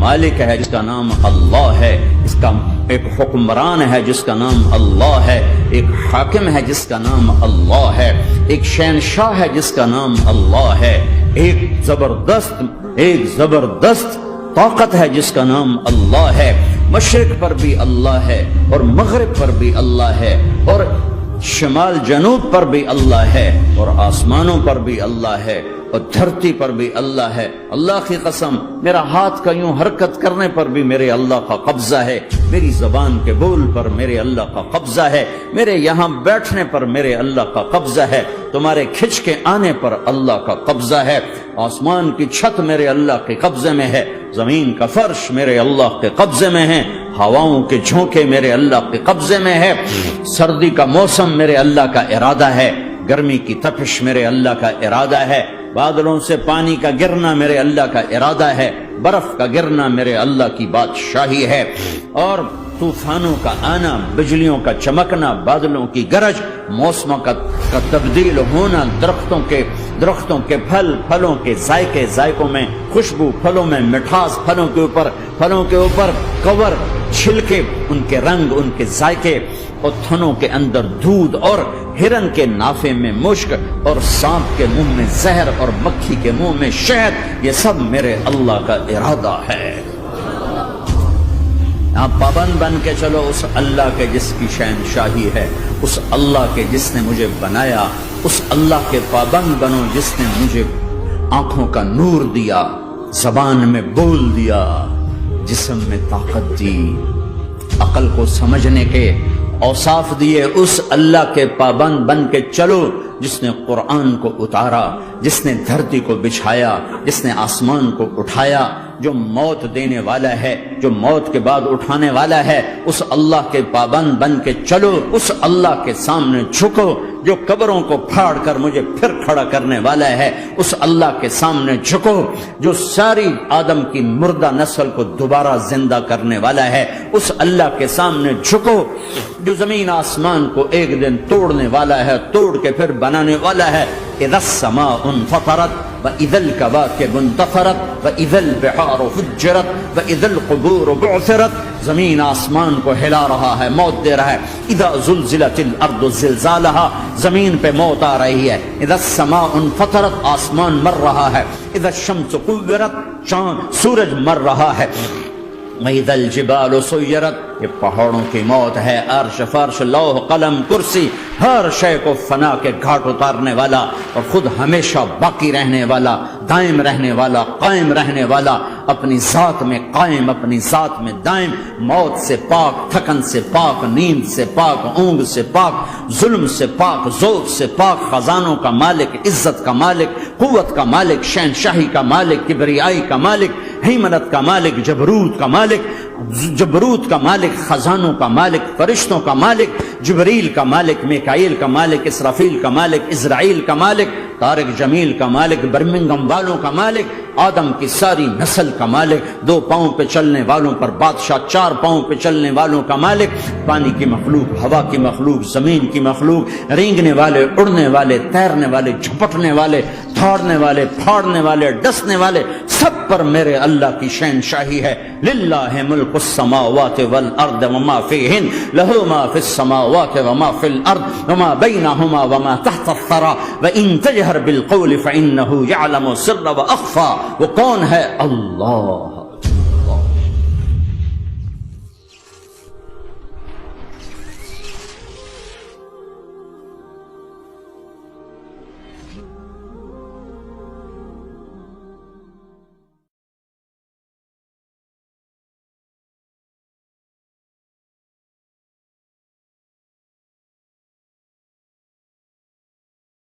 مالک ہے جس کا نام اللہ ہے، اس کا ایک حکمران ہے جس کا نام اللہ ہے، ایک حاکم ہے جس کا نام اللہ ہے، ایک شہنشاہ ہے جس کا نام اللہ ہے، ایک زبردست طاقت ہے جس کا نام اللہ ہے۔ مشرق پر بھی اللہ ہے اور مغرب پر بھی اللہ ہے اور شمال جنوب پر بھی اللہ ہے اور آسمانوں پر بھی اللہ ہے اور دھرتی پر بھی اللہ ہے۔ اللہ کی قسم، میرا ہاتھ کا یوں حرکت کرنے پر بھی میرے اللہ کا قبضہ ہے، میری زبان کے بول پر میرے اللہ کا قبضہ ہے، میرے یہاں بیٹھنے پر میرے اللہ کا قبضہ ہے، تمہارے کھچ کے آنے پر اللہ کا قبضہ ہے۔ آسمان کی چھت میرے اللہ کے قبضے میں ہے، زمین کا فرش میرے اللہ کے قبضے میں ہے، ہواؤں کے جھونکے میرے اللہ کے قبضے میں ہے، سردی کا موسم میرے اللہ کا ارادہ ہے، گرمی کی تپش میرے اللہ کا ارادہ ہے، بادلوں سے پانی کا گرنا میرے اللہ کا ارادہ ہے، برف کا گرنا میرے اللہ کی بادشاہی ہے، اور طوفانوں کا آنا، بجلیوں کا چمکنا، بادلوں کی گرج، موسموں کا تبدیل ہونا، درختوں کے پھلوں کے ذائقوں میں خوشبو، پھلوں میں مٹھاس، پھلوں کے اوپر کور، چھلکے، ان کے رنگ، ان کے ذائقے، اور تھنوں کے اندر دودھ، اور ہرن کے نافے میں مشک، اور سانپ کے منہ میں زہر، اور مکھی کے منہ میں شہد، یہ سب میرے اللہ کا ارادہ ہے۔ آپ پابند بن کے چلو اس اللہ کے جس کی شہنشاہی ہے، اس اللہ کے جس نے مجھے بنایا، اس اللہ کے پابند بنو جس نے مجھے آنکھوں کا نور دیا، زبان میں بول دیا، جسم میں طاقت دی، عقل کو سمجھنے کے اوصاف دیے۔ اس اللہ کے پابند بن کے چلو جس نے قرآن کو اتارا، جس نے دھرتی کو بچھایا، جس نے آسمان کو اٹھایا، جو موت دینے والا ہے، جو موت کے بعد اٹھانے والا ہے۔ اس اللہ کے پابند بن کے چلو، اس اللہ کے سامنے جھکو جو قبروں کو پھاڑ کر مجھے پھر کھڑا کرنے والا ہے۔ اس اللہ کے سامنے جھکو جو ساری آدم کی مردہ نسل کو دوبارہ زندہ کرنے والا ہے۔ اس اللہ کے سامنے جھکو جو زمین آسمان کو ایک دن توڑنے والا ہے، توڑ کے پھر بنانے والا ہے۔ اذا السماء انفطرت واذا الكواكب انتثرت واذا البحار فجرت واذا القبور بعثرت، زمین آسمان کو ہلا رہا ہے، موت دے رہا ہے۔ اذا زلزلت الارض زلزالها، زمین پہ موت آ رہی ہے۔ اذا السماء انفطرت، آسمان مر رہا ہے۔ اذا الشمس كورت، چاند سورج مر رہا ہے۔ وَإِذَا الْجِبَالُ سُيِّرَتْ، یہ پہاڑوں کی موت ہے۔ عرش، فرش، لوح، قلم، کرسی، ہر شے کو فنا کے گھاٹ اتارنے والا اور خود ہمیشہ باقی رہنے والا، دائم رہنے والا، قائم رہنے والا، اپنی ذات میں قائم، اپنی ذات میں دائم، موت سے پاک، تھکن سے پاک، نیند سے پاک، اونگ سے پاک، ظلم سے پاک، ذوق سے پاک، خزانوں کا مالک، عزت کا مالک، قوت کا مالک، شہنشاہی کا مالک، کبریائی کا مالک، ہیمنت کا مالک، جبروت کا مالک، خزانوں کا مالک، فرشتوں کا مالک، جبریل کا مالک، میکائیل کا مالک، اسرافیل کا مالک، اسرائیل کا مالک، طارق جمیل کا مالک، برمنگم والوں کا مالک، آدم کی ساری نسل کا مالک، 2 پاؤں پہ چلنے والوں پر بادشاہ، 4 پاؤں پہ چلنے والوں کا مالک، پانی کی مخلوق، ہوا کی مخلوق، زمین کی مخلوق، رینگنے والے، اڑنے والے، تیرنے والے، جھپٹنے والے، دھاڑنے والے، پھاڑنے والے، ڈسنے والے، سب پر میرے اللہ کی شہنشاہی ہے۔ للہ ملک السماوات والارض وما فیہن، لہ ما فی السماوات وما فی الارض وما بینہما وما تحت الثری وان تجہر بالقول فانہ یعلم السر واخفی۔ وہ کون ہے؟ اللہ۔